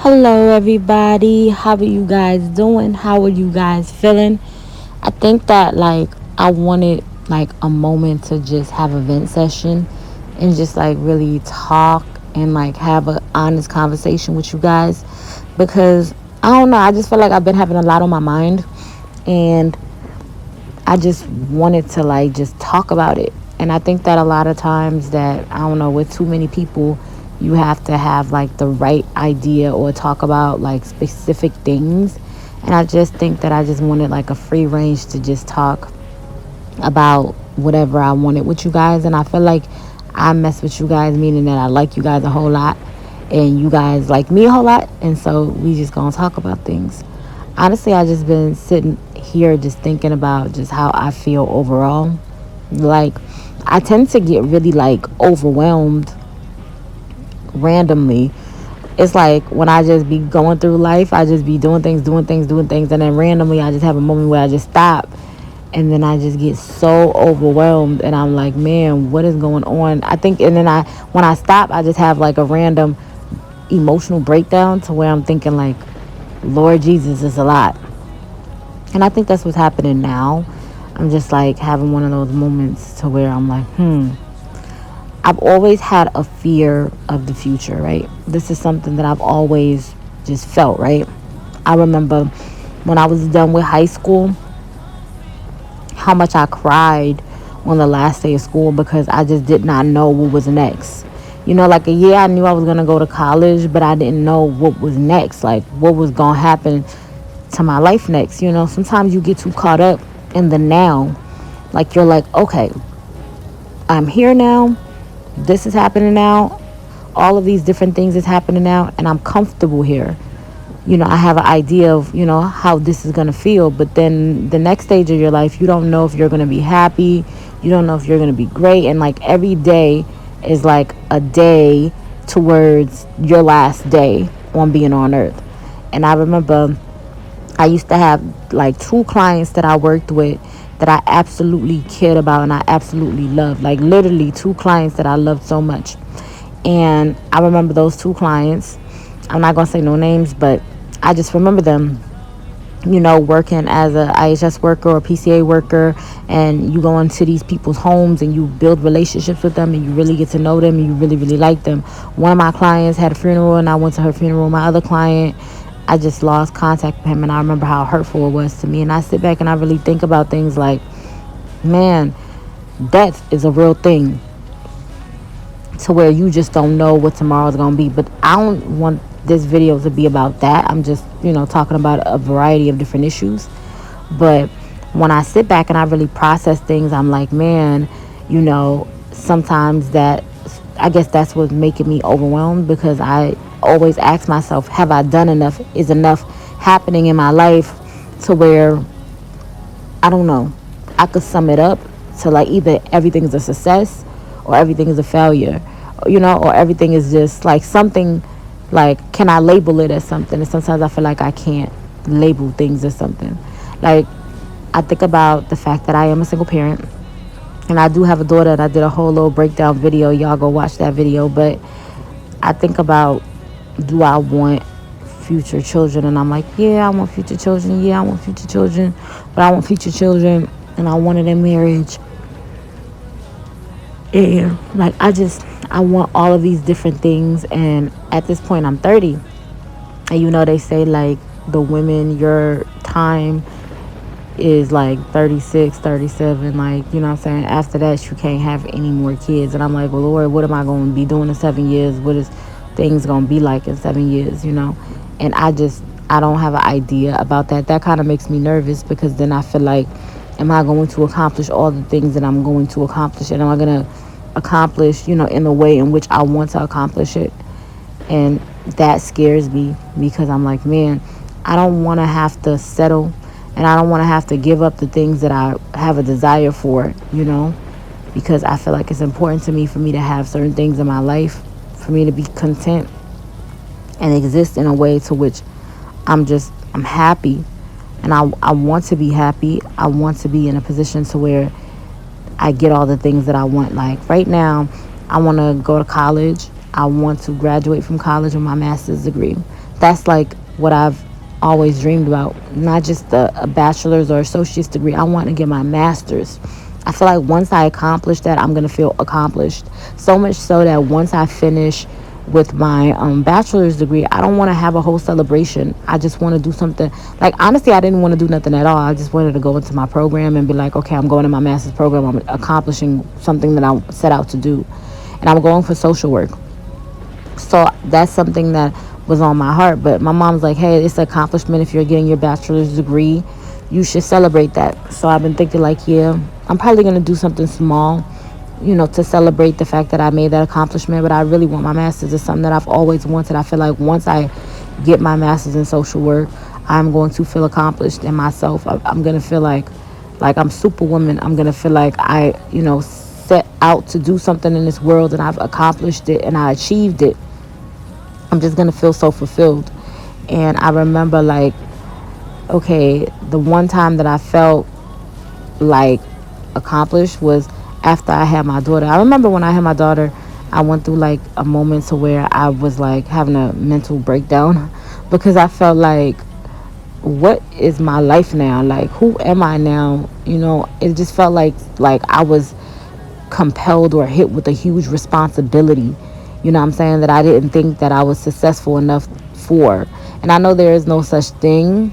Hello, everybody. How are you guys doing? How are you guys feeling? I think that I wanted a moment to just have a vent session and just really talk and have an honest conversation with you guys because I don't know. I just feel like I've been having a lot on my mind and I just wanted to just talk about it. And I think that a lot of times that I don't know, with too many people, you have to have the right idea or talk about specific things. And I just think that I just wanted a free range to just talk about whatever I wanted with you guys. And I feel like I mess with you guys, meaning that I like you guys a whole lot and you guys like me a whole lot. And so we just gonna talk about things. Honestly, I just been sitting here just thinking about just how I feel overall. Like, I tend to get really overwhelmed randomly. It's like when I just be going through life, I just be doing things, and then randomly I just have a moment where I just stop, and then I just get so overwhelmed, and I'm like, man, what is going on? I think, and then when I stop, I just have a random emotional breakdown to where I'm thinking Lord Jesus, is a lot. And I think that's what's happening now. I'm just having one of those moments to where I'm I've always had a fear of the future, right? This is something that I've always just felt, right? I remember when I was done with high school, how much I cried on the last day of school because I just did not know what was next. Like a year I knew I was going to go to college, but I didn't know what was next, what was going to happen to my life next. Sometimes you get too caught up in the now. You're okay, I'm here now. This is happening now. All of these different things is happening now, and I'm comfortable here. I have an idea of, how this is going to feel. But then the next stage of your life, you don't know if you're going to be happy. You don't know if you're going to be great. And every day is a day towards your last day on being on earth. And I remember I used to have two clients that I worked with that I absolutely cared about and I absolutely loved. Literally two clients that I loved so much. And I remember those two clients. I'm not going to say no names, but I just remember them, working as a IHS worker or PCA worker, and you go into these people's homes and you build relationships with them and you really get to know them and you really, really like them. One of my clients had a funeral and I went to her funeral. My other client, I just lost contact with him, and I remember how hurtful it was to me. And I sit back and I really think about things man, death is a real thing, to where you just don't know what tomorrow's going to be. But I don't want this video to be about that. I'm just, talking about a variety of different issues. But when I sit back and I really process things, I'm man, sometimes that, I guess that's what's making me overwhelmed, because I always ask myself, have I done enough? Is enough happening in my life to where, I don't know, I could sum it up to either everything is a success or everything is a failure, or everything is just something, can I label it as something? And sometimes I feel like I can't label things as something. I think about the fact that I am a single parent, and I do have a daughter, and I did a whole little breakdown video. Y'all go watch that video. But I think about, do I want future children? And I'm yeah, I want future children. Yeah, I want future children. But I want future children, and I want it in marriage. And I want all of these different things. And at this point, I'm 30. And they say the women, your time is 36, 37. What I'm saying? After that, you can't have any more kids. And I'm well, Lord, what am I going to be doing in 7 years? What is things going to be like in 7 years, And I don't have an idea about that. That kind of makes me nervous, because then I feel am I going to accomplish all the things that I'm going to accomplish? And am I going to accomplish, in the way in which I want to accomplish it? And that scares me, because I'm man, I don't want to have to settle, and I don't want to have to give up the things that I have a desire for, because I feel it's important to me for me to have certain things in my life, for me to be content and exist in a way to which I'm happy. And I want to be happy. I want to be in a position to where I get all the things that I want. Right now, I want to go to college. I want to graduate from college with my master's degree. That's like what I've always dreamed about. Not just a bachelor's or associate's degree. I want to get my master's. I feel like once I accomplish that, I'm going to feel accomplished. So much so that once I finish with my bachelor's degree, I don't want to have a whole celebration. I just want to do something. Like, honestly, I didn't want to do nothing at all. I just wanted to go into my program and be like, okay, I'm going to my master's program. I'm accomplishing something that I set out to do. And I'm going for social work. So that's something that was on my heart. But my mom's like, hey, it's an accomplishment. If you're getting your bachelor's degree, you should celebrate that. So I've been thinking, like, yeah, I'm probably going to do something small, to celebrate the fact that I made that accomplishment. But I really want my master's. It's something that I've always wanted. I feel like once I get my master's in social work, I'm going to feel accomplished in myself. I'm going to feel like I'm superwoman. I'm going to feel like I, set out to do something in this world and I've accomplished it and I achieved it. I'm just going to feel so fulfilled. And I remember, like, okay, the one time that I felt like accomplished was after I had my daughter. I remember when I had my daughter, I went through like a moment to where I was like having a mental breakdown because I felt like, what is my life now? Like, who am I now? It just felt like I was compelled or hit with a huge responsibility, what I'm saying, that I didn't think that I was successful enough for. And I know there is no such thing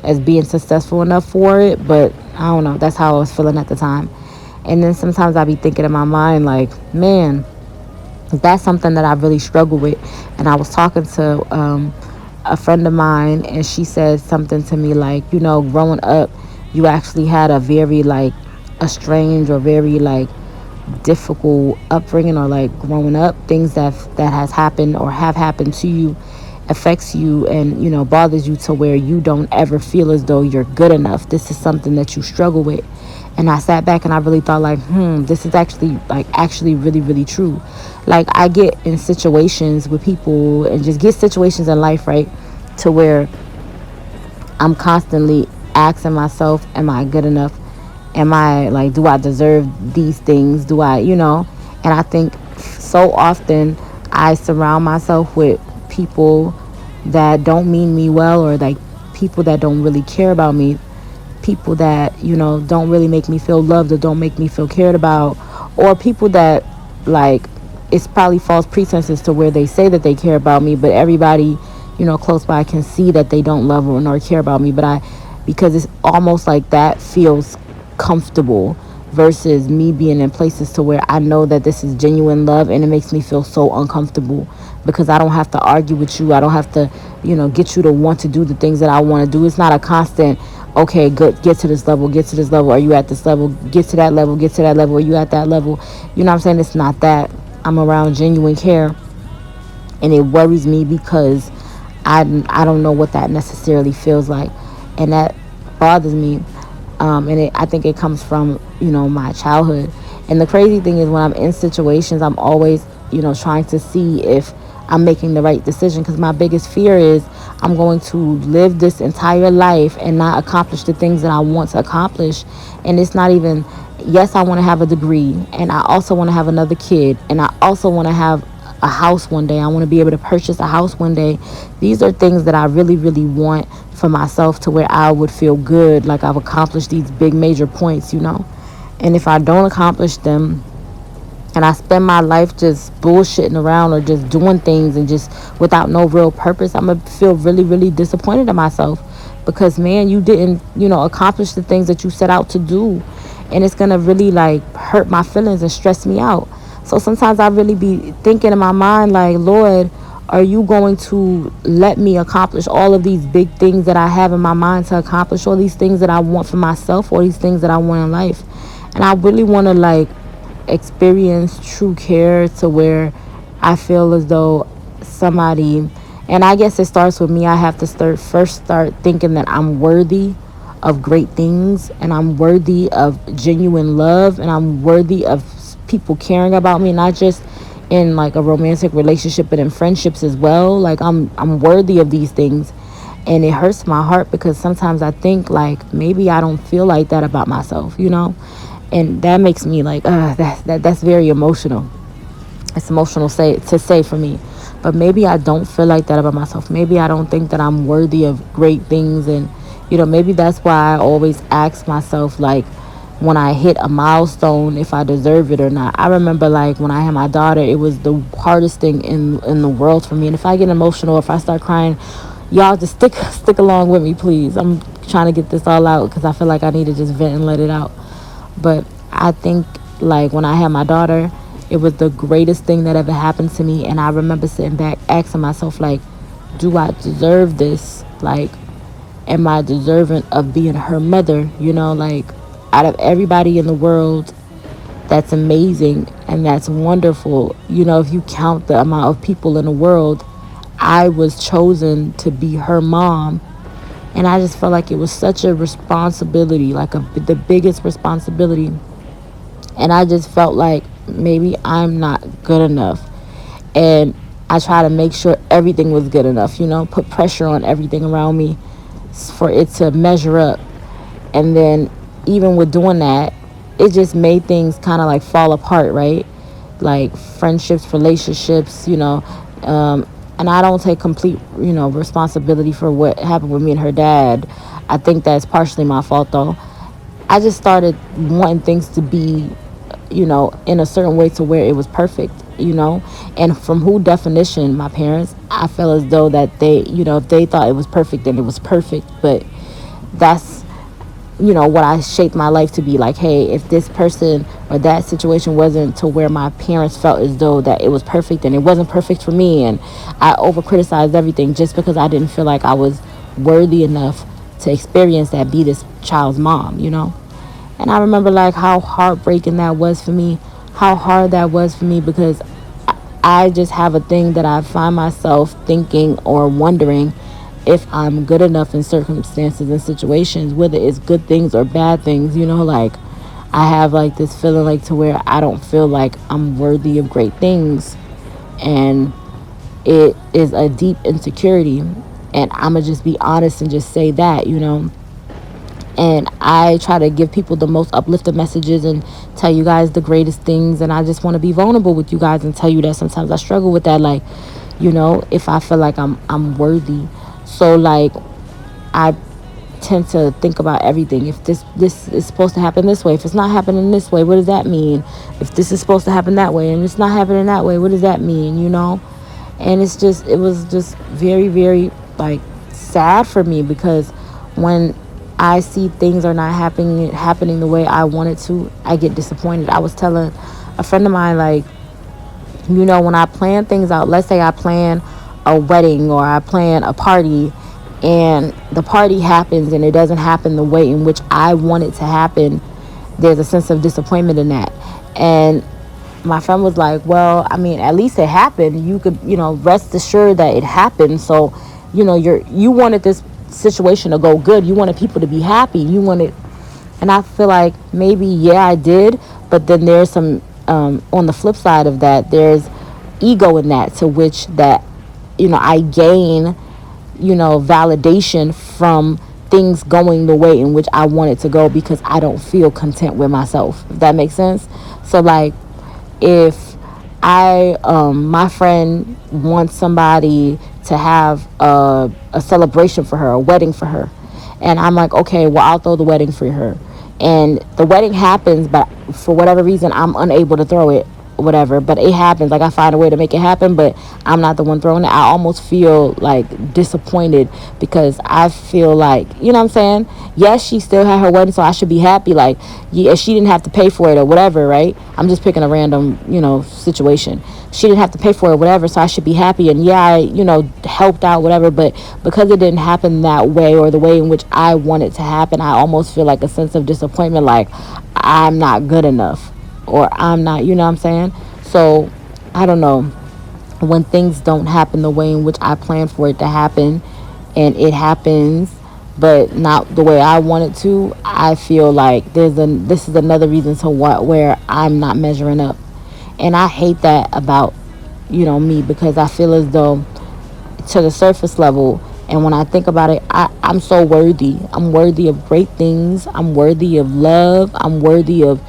as being successful enough for it, but I don't know, that's how I was feeling at the time. And then sometimes I be thinking in my mind, like, man, that's something that I really struggle with. And I was talking to a friend of mine, and she said something to me like, growing up, you actually had a very like a strange or very like difficult upbringing, or like growing up, things that has happened or have happened to you affects you and bothers you to where you don't ever feel as though you're good enough. This is something that you struggle with. And I sat back and I really thought, like, this is actually really, really true. Like, I get in situations with people and just get situations in life, right, to where I'm constantly asking myself, am I good enough? Am I like, do I deserve these things? Do I, and I think so often I surround myself with people that don't mean me well, or like people that don't really care about me, people that, don't really make me feel loved or don't make me feel cared about, or people that, like, it's probably false pretenses to where they say that they care about me, but everybody, close by can see that they don't love or nor care about me. But because it's almost like that feels comfortable versus me being in places to where I know that this is genuine love, and it makes me feel so uncomfortable because I don't have to argue with you. I don't have to, get you to want to do the things that I want to do. It's not a constant, okay, good, get to this level, get to this level. Are you at this level? Get to that level, get to that level. Are you at that level? You know what I'm saying? It's not that. I'm around genuine care, and it worries me because I don't know what that necessarily feels like, and that bothers me. I think it comes from my childhood. And the crazy thing is, when I'm in situations, I'm always trying to see if I'm making the right decision, because my biggest fear is I'm going to live this entire life and not accomplish the things that I want to accomplish. And it's not even, yes, I want to have a degree, and I also want to have another kid, and I also want to have a house one day. I want to be able to purchase a house one day. These are things that I really, really want for myself, to where I would feel good, like I've accomplished these big major points, And if I don't accomplish them, and I spend my life just bullshitting around or just doing things and just without no real purpose, I'm gonna feel really, really disappointed in myself, because, man, you didn't, accomplish the things that you set out to do. And it's gonna really like hurt my feelings and stress me out. So sometimes I really be thinking in my mind, like, Lord, are you going to let me accomplish all of these big things that I have in my mind to accomplish, all these things that I want for myself, or these things that I want in life? And I really want to like experience true care, to where I feel as though somebody, and I guess it starts with me. I have to start thinking that I'm worthy of great things, and I'm worthy of genuine love, and I'm worthy of people caring about me, not just in like a romantic relationship, but in friendships as well. Like, I'm worthy of these things. And it hurts my heart because sometimes I think like maybe I don't feel like that about myself, and that makes me like, that's very emotional. It's emotional to say for me, But maybe I don't feel like that about myself. Maybe I don't think that I'm worthy of great things. And, maybe that's why I always ask myself, like, when I hit a milestone, if I deserve it or not. I remember, like, when I had my daughter, it was the hardest thing in the world for me. And if I get emotional, if I start crying, y'all just stick along with me, please. I'm trying to get this all out because I feel like I need to just vent and let it out. But I think, like, when I had my daughter, it was the greatest thing that ever happened to me. And I remember sitting back asking myself, like, do I deserve this? Like, am I deserving of being her mother? Like, out of everybody in the world, that's amazing and that's wonderful. If you count the amount of people in the world, I was chosen to be her mom. And I just felt like it was such a responsibility, like the biggest responsibility. And I just felt like maybe I'm not good enough. And I try to make sure everything was good enough, put pressure on everything around me for it to measure up. And then even with doing that, it just made things kind of like fall apart, right? Like friendships, relationships, and I don't take complete, responsibility for what happened with me and her dad. I think that's partially my fault, though. I just started wanting things to be, in a certain way to where it was perfect, and from who definition, my parents, I feel as though that they, if they thought it was perfect, then it was perfect. But that's, what I shaped my life to be. Like, hey, if this person or that situation wasn't to where my parents felt as though that it was perfect, and it wasn't perfect for me, and I over criticized everything just because I didn't feel like I was worthy enough to experience that, be this child's mom, And I remember, like, how heartbreaking that was for me, how hard that was for me, because I just have a thing that I find myself thinking or wondering if I'm good enough in circumstances and situations, whether it's good things or bad things, like I have like this feeling like to where I don't feel like I'm worthy of great things. And it is a deep insecurity. And I'ma just be honest and just say that, And I try to give people the most uplifting messages and tell you guys the greatest things. And I just want to be vulnerable with you guys and tell you that sometimes I struggle with that. Like, if I feel like I'm worthy. So, like, I tend to think about everything. If this is supposed to happen this way, if it's not happening this way, what does that mean? If this is supposed to happen that way and it's not happening that way, what does that mean? And it was just very, very, like, sad for me, because when I see things are not happening the way I want it to, I get disappointed. I was telling a friend of mine, like, when I plan things out, let's say I plan a wedding or I plan a party, and the party happens and it doesn't happen the way in which I want it to happen, there's a sense of disappointment in that. And my friend was like, well, I mean, at least it happened. You could, rest assured that it happened. So, you wanted this situation to go good. You wanted people to be happy. And I feel like maybe, yeah, I did. But then there's some, on the flip side of that, there's ego in that, to which that, I gain, validation from things going the way in which I want it to go, because I don't feel content with myself, if that makes sense. So, like, if my friend wants somebody to have a celebration for her, a wedding for her, and I'm like, okay, well, I'll throw the wedding for her, and the wedding happens, but for whatever reason I'm unable to throw it, whatever, but it happens. Like, I find a way to make it happen, but I'm not the one throwing it. I almost feel like disappointed, because I feel like, what I'm saying, yes, she still had her wedding, so I should be happy. Like, yeah, she didn't have to pay for it or whatever, right? I'm just picking a random, situation. She didn't have to pay for it or whatever, so I should be happy. And yeah, I, helped out, whatever, but because it didn't happen that way, or the way in which I want it to happen, I almost feel like a sense of disappointment, like I'm not good enough, or I'm not, what I'm saying? So, I don't know. When things don't happen the way in which I planned for it to happen, and it happens, but not the way I want it to, I feel like this is another reason to where I'm not measuring up. And I hate that about, me, because I feel as though, to the surface level, And when I think about it, I'm so worthy. I'm worthy of great things. I'm worthy of love. I'm worthy of,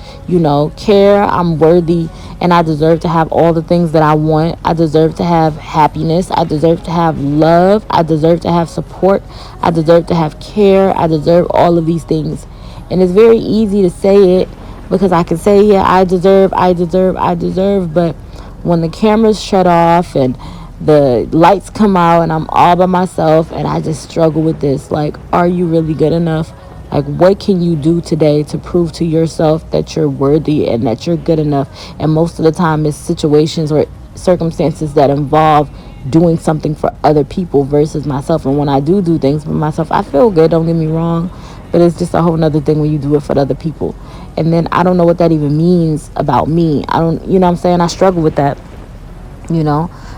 care. I'm worthy, and I deserve to have all the things that I want. I deserve to have happiness. I deserve to have love. I deserve to have support. I deserve to have care. I deserve all of these things. And it's very easy to say it because I can say, yeah, I deserve, I deserve, I deserve. But when the cameras shut off and the lights come out and I'm all by myself and I just struggle with this, like, are you really good enough? Like, what can you do today to prove to yourself that you're worthy and that you're good enough? And most of the time, it's situations or circumstances that involve doing something for other people versus myself. And when I do things for myself, I feel good, don't get me wrong. But it's just a whole nother thing when you do it for other people. And then I don't know what that even means about me. I don't, you know what I'm saying? I struggle with that.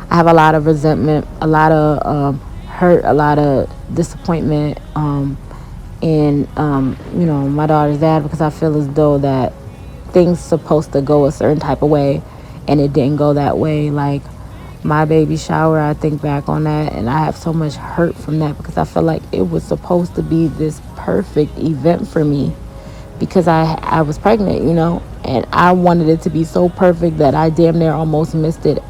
I have a lot of resentment, a lot of hurt, a lot of disappointment in my daughter's dad, because I feel as though that things supposed to go a certain type of way and it didn't go that way. Like my baby shower, I think back on that and I have so much hurt from that because I feel like it was supposed to be this perfect event for me because I was pregnant, and I wanted it to be so perfect that I damn near almost missed it.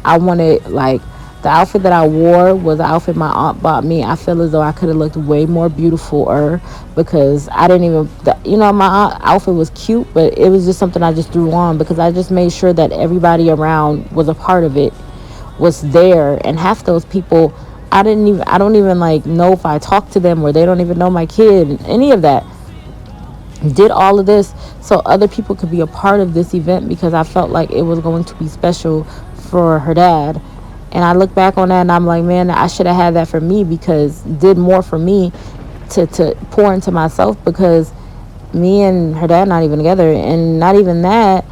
I wanted, like, the outfit that I wore was the outfit my aunt bought me. I feel as though I could have looked way more beautiful because I didn't even, my aunt outfit was cute, but it was just something I just threw on because I just made sure that everybody around was a part of it, was there. And half those people, I don't even like know if I talk to them or they don't even know my kid, any of that. Did all of this so other people could be a part of this event because I felt like it was going to be special for her dad. And I look back on that and I'm like, man, I should have had that for me, because did more for me to pour into myself, because me and her dad not even together. And not even that,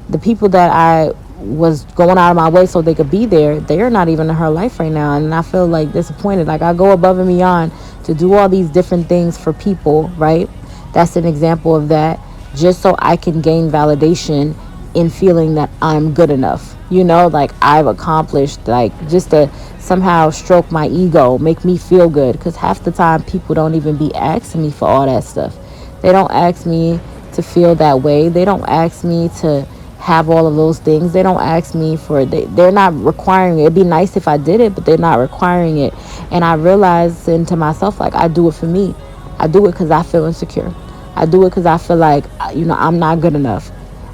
the people that I was going out of my way so they could be there, they're not even in her life right now. And I feel like disappointed. Like I go above and beyond to do all these different things for people, right? That's an example of that, just so I can gain validation in feeling that I'm good enough, like I've accomplished, like just to somehow stroke my ego, make me feel good. Because half the time people don't even be asking me for all that stuff. They don't ask me to feel that way. They don't ask me to have all of those things. They don't ask me for they're not requiring it. It'd be nice if I did it, but they're not requiring it. And I realized into myself, like, I do it for me. I do it because I feel insecure. I do it because I feel like, I'm not good enough.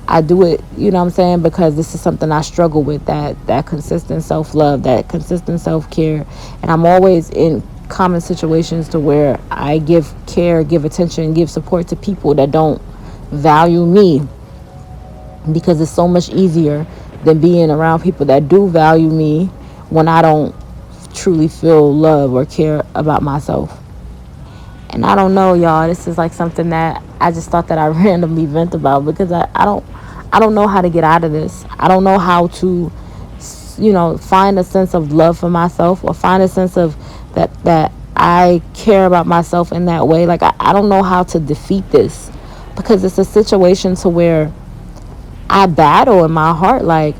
I do it, what I'm saying, because this is something I struggle with, that consistent self-love, that consistent self-care. And I'm always in common situations to where I give care, give attention, give support to people that don't value me, because it's so much easier than being around people that do value me when I don't truly feel love or care about myself. And I don't know, y'all. This is like something that I just thought that I randomly vent about, because I don't know how to get out of this. I don't know how to, find a sense of love for myself, or find a sense of that I care about myself in that way. Like I don't know how to defeat this, because it's a situation to where I battle in my heart, like,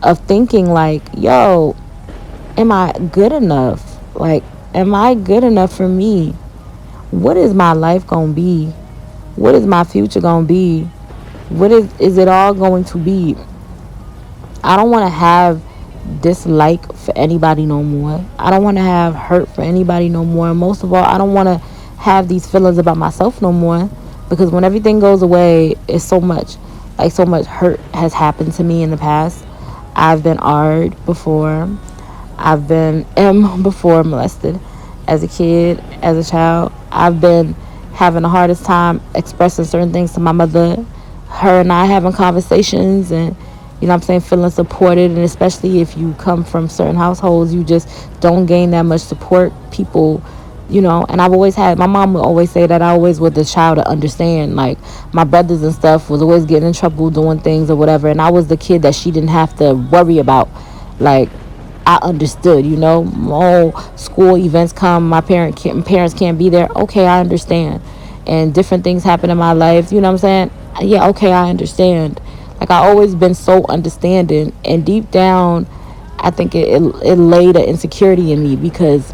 of thinking like, yo, am I good enough? Like, am I good enough for me? What is my life gonna be? What is my future gonna be? What is it all going to be? I don't want to have dislike for anybody no more. I don't want to have hurt for anybody no more. And most of all, I don't want to have these feelings about myself no more, because when everything goes away, it's so much hurt has happened to me in the past. I've been R'd before. I've been before molested as a kid, as a child. I've been having the hardest time expressing certain things to my mother. Her and I having conversations, and I'm saying, feeling supported. And especially if you come from certain households, you just don't gain that much support. People, and I've always had, my mom would always say that I always was the child to understand. Like my brothers and stuff was always getting in trouble doing things or whatever, and I was the kid that she didn't have to worry about. Like, I understood, oh, school events come, my parents can't be there. Okay, I understand. And different things happen in my life, you know what I'm saying? Yeah, okay, I understand. Like, I always been so understanding, and deep down, I think it laid an insecurity in me, because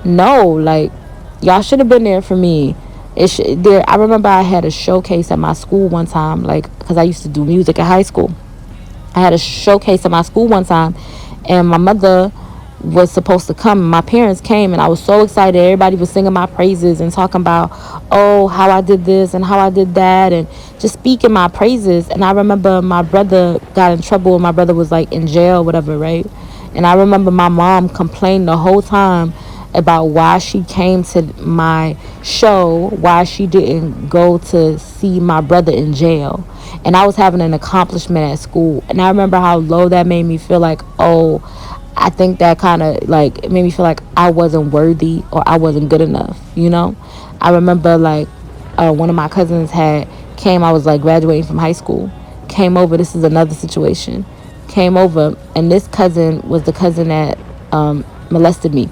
No, like, y'all should have been there for me. I remember I had a showcase at my school one time, like, because I used to do music in high school. I had a showcase at my school one time, and my mother was supposed to come. My parents came, and I was so excited. Everybody was singing my praises and talking about, oh, how I did this and how I did that, and just speaking my praises. And I remember my brother got in trouble, and my brother was like in jail, whatever, right? And I remember my mom complained the whole time about why she came to my show, why she didn't go to see my brother in jail. And I was having an accomplishment at school. And I remember how low that made me feel, like, oh, I think that kind of, like, it made me feel like I wasn't worthy or I wasn't good enough, you know? I remember, like, one of my cousins had came, I was like graduating from high school, came over. This is another situation. Came over, and this cousin was the cousin that molested me,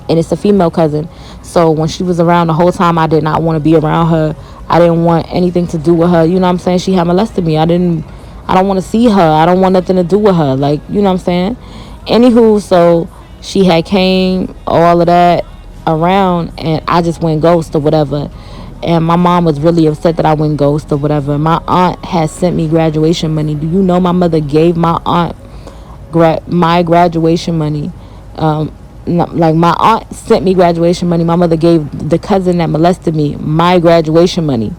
and it's a female cousin. So when she was around the whole time, I did not want to be around her. I didn't want anything to do with her. You know what I'm saying? She had molested me. I don't want to see her. I don't want nothing to do with her. Like, you know what I'm saying? Anywho, so she had came, all of that around, and I just went ghost or whatever. And my mom was really upset that I went ghost or whatever. My aunt had sent me graduation money. Do you know my mother gave my aunt my graduation money? Like, my aunt sent me graduation money. My mother gave the cousin that molested me my graduation money.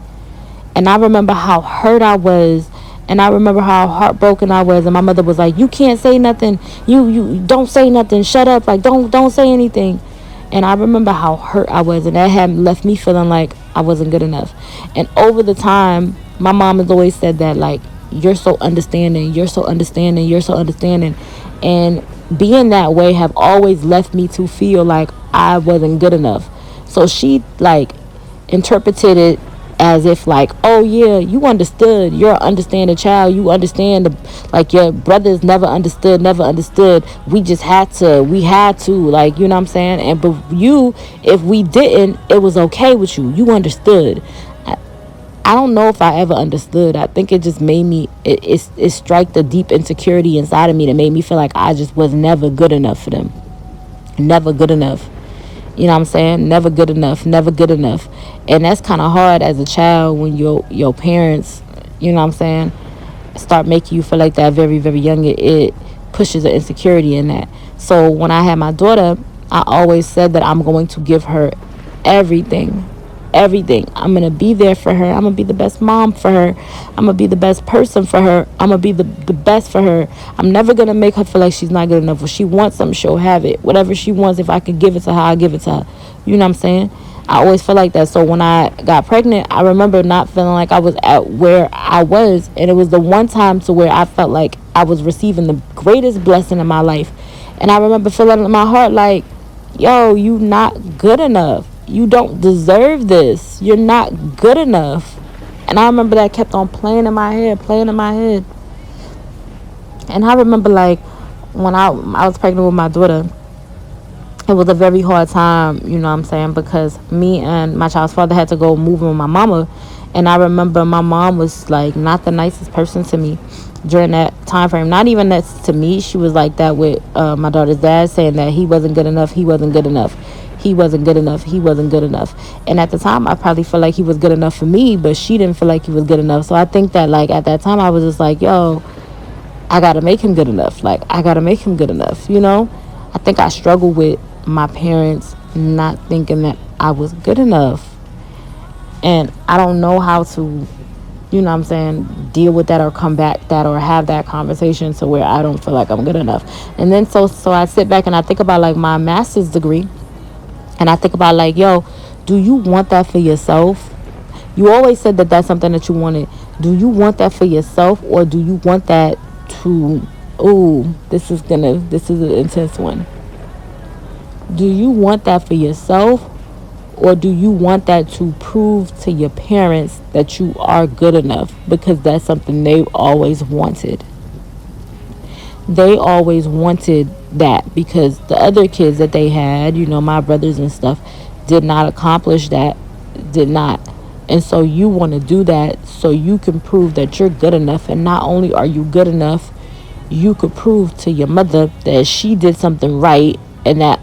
And I remember how hurt I was, and I remember how heartbroken I was. And my mother was like, you can't say nothing, you don't say nothing, shut up, like, don't say anything. And I remember how hurt I was, and that had left me feeling like I wasn't good enough. And over the time, my mom has always said that, like, you're so understanding, you're so understanding, you're so understanding. And being that way have always left me to feel like I wasn't good enough. So she, like, interpreted it as if, like, oh yeah, you understood, you're an understanding child, you understand like, your brothers never understood, we had to, like, you know what I'm saying? And but you, if we didn't, it was okay with you, you understood. I don't know if I ever understood. I think it just made me, it struck the deep insecurity inside of me that made me feel like I just was never good enough for them. Never good enough. You know what I'm saying? Never good enough. Never good enough. And that's kind of hard as a child when your parents, you know what I'm saying, start making you feel like that very, very young. It pushes an insecurity in that. So when I had my daughter, I always said that I'm going to give her everything. Everything. I'm going to be there for her. I'm going to be the best mom for her. I'm going to be the best person for her. I'm going to be the best for her. I'm never going to make her feel like she's not good enough. If she wants something, she'll have it. Whatever she wants, if I could give it to her, I'll give it to her. You know what I'm saying? I always feel like that. So when I got pregnant, I remember not feeling like I was at where I was. And it was the one time to where I felt like I was receiving the greatest blessing in my life. And I remember feeling in my heart like, yo, you not good enough. You don't deserve this. You're not good enough. And I remember that kept on playing in my head. And I remember, like, when I was pregnant with my daughter, it was a very hard time, you know what I'm saying, because me and my child's father had to go move in with my mama. And I remember my mom was, like, not the nicest person to me during that time frame. Not even that to me. She was like that with my daughter's dad, saying that he wasn't good enough. He wasn't good enough. He wasn't good enough. He wasn't good enough. And at the time, I probably felt like he was good enough for me, but she didn't feel like he was good enough. So I think that, like, at that time, I was just like, yo, I got to make him good enough. Like, I got to make him good enough, you know? I think I struggled with my parents not thinking that I was good enough. And I don't know how to, you know what I'm saying, deal with that or combat that or have that conversation to where I don't feel like I'm good enough. And then so I sit back and I think about, like, my master's degree. And I think about, like, yo, do you want that for yourself? You always said that that's something that you wanted. Do you want that for yourself, or do you want that to, this is an intense one. Do you want that for yourself, or do you want that to prove to your parents that you are good enough? Because that's something they've always wanted. They always wanted that because the other kids that they had, you know, my brothers and stuff, did not accomplish that, did not. And so you want to do that so you can prove that you're good enough. And not only are you good enough, you could prove to your mother that she did something right and that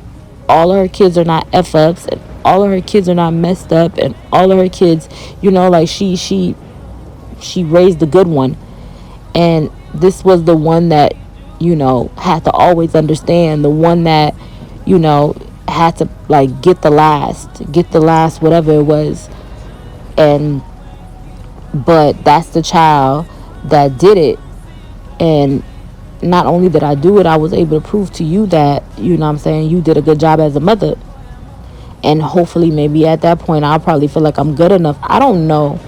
all of her kids are not F ups, and all of her kids are not messed up, and all of her kids, like she raised the good one. And this was the one that, had to always understand, the one that, had to like get the last whatever it was. And but that's the child that did it. And not only did I do it, I was able to prove to you that, what I'm saying, you did a good job as a mother. And hopefully maybe at that point I'll probably feel like I'm good enough. I don't know.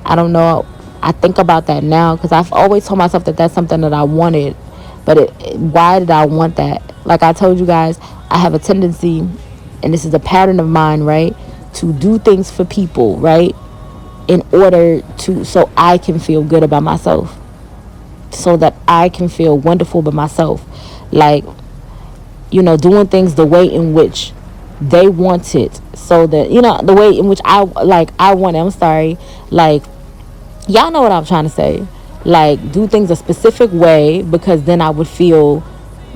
I think about that now because I've always told myself that that's something that I wanted. But why did I want that? Like I told you guys, I have a tendency, and this is a pattern of mine, right, to do things for people, right, in order to, so I can feel good about myself, so that I can feel wonderful about myself. Like, doing things the way in which they want it, so that, the way in which I want it. I'm sorry. Like, y'all know what I'm trying to say. Like, do things a specific way because then I would feel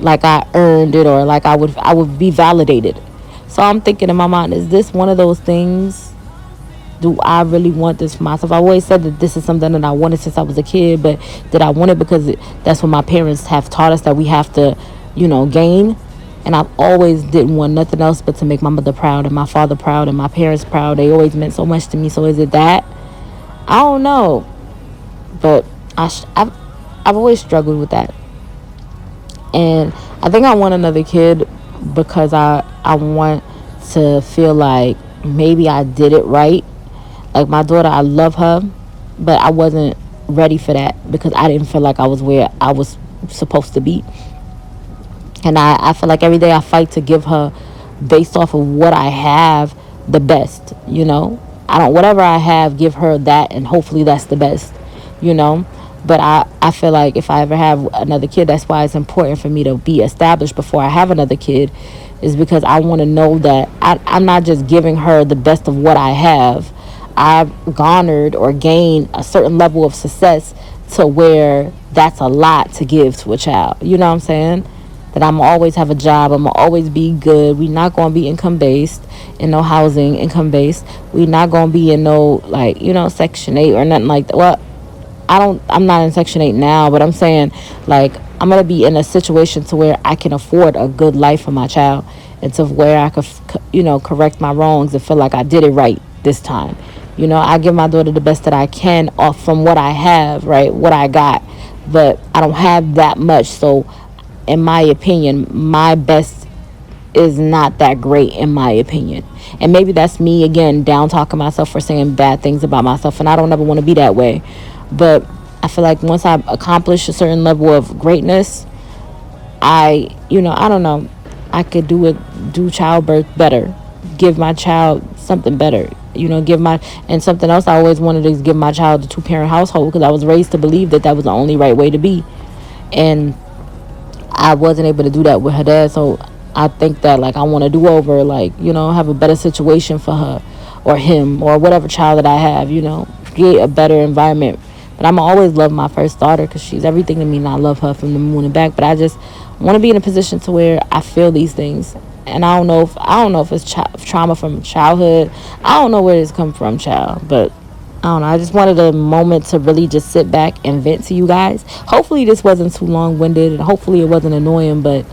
like I earned it, or like I would be validated. So I'm thinking in my mind, is this one of those things? Do I really want this for myself? I always said that this is something that I wanted since I was a kid, but did I want it because that's what my parents have taught us that we have to, gain? And I've always didn't want nothing else but to make my mother proud and my father proud and my parents proud. They always meant so much to me. So is it that? I don't know. But I've always struggled with that. And I think I want another kid because I want to feel like maybe I did it right. Like my daughter, I love her, but I wasn't ready for that because I didn't feel like I was where I was supposed to be. And I feel like every day I fight to give her, based off of what I have, the best. I don't, whatever I have, give her that, and hopefully that's the best. But I feel like if I ever have another kid, that's why it's important for me to be established before I have another kid, is because I want to know that I'm not just giving her the best of what I have. I've garnered or gained a certain level of success to where that's a lot to give to a child. You know what I'm saying? That I'm always have a job. I'm gonna always be good. We not gonna be income based, in no housing income based. We not gonna be in no Section 8 or nothing like that. Well, I'm not in Section 8 now, but I'm saying, like, I'm gonna be in a situation to where I can afford a good life for my child, and to where I could correct my wrongs and feel like I did it right this time. I give my daughter the best that I can off from what I have, right, what I got. But I don't have that much, so in my opinion, my best is not that great, in my opinion. And maybe that's me again down talking myself for saying bad things about myself, and I don't ever want to be that way. But I feel like once I accomplish a certain level of greatness, I don't know, I could do childbirth better, give my child something better, and something else I always wanted is give my child a 2-parent household, because I was raised to believe that that was the only right way to be. And I wasn't able to do that with her dad. So I think that, like, I want to do over, like, have a better situation for her or him or whatever child that I have, create a better environment. But I'm always love my first daughter because she's everything to me, and I love her from the moon and back. But I just want to be in a position to where I feel these things. And I don't know if it's trauma from childhood. I don't know where it's come from, child. But I don't know. I just wanted a moment to really just sit back and vent to you guys. Hopefully this wasn't too long-winded, and hopefully it wasn't annoying, but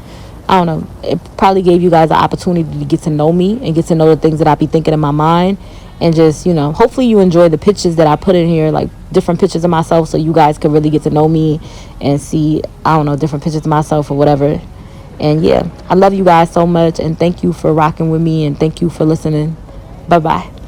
I don't know. It probably gave you guys the opportunity to get to know me and get to know the things that I be thinking in my mind. And just, hopefully you enjoy the pictures that I put in here, like different pictures of myself, so you guys could really get to know me and see, I don't know, different pictures of myself or whatever. And yeah, I love you guys so much, and thank you for rocking with me, and thank you for listening. Bye-bye.